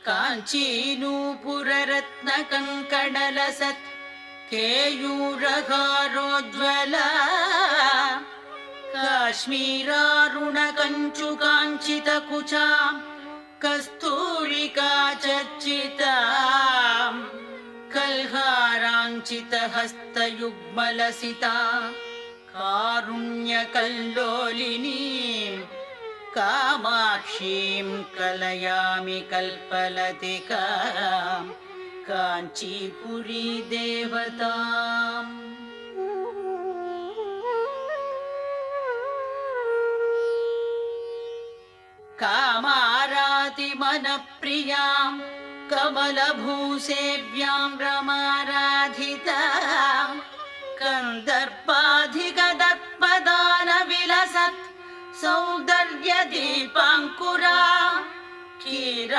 काञ्चीनूपुररत्नकङ्कणलसत् केयूरहारोज्ज्वला काश्मीरारुणकञ्चुकाञ्चितकुचा Kasturika चर्चिता कल्हाराञ्चितहस्तयुग्मलसिता कारुण्यकल्लोलिनीं कामाक्षीं कलयामि कल्पलतिकां काञ्चीपुरी देवताम्। कामारातिमनप्रियां कमलभूसेव्यां रमाराधितां कन्दर्पाधिगदत्पदानविलसत् सौन्दर्यदीपाङ्कुरा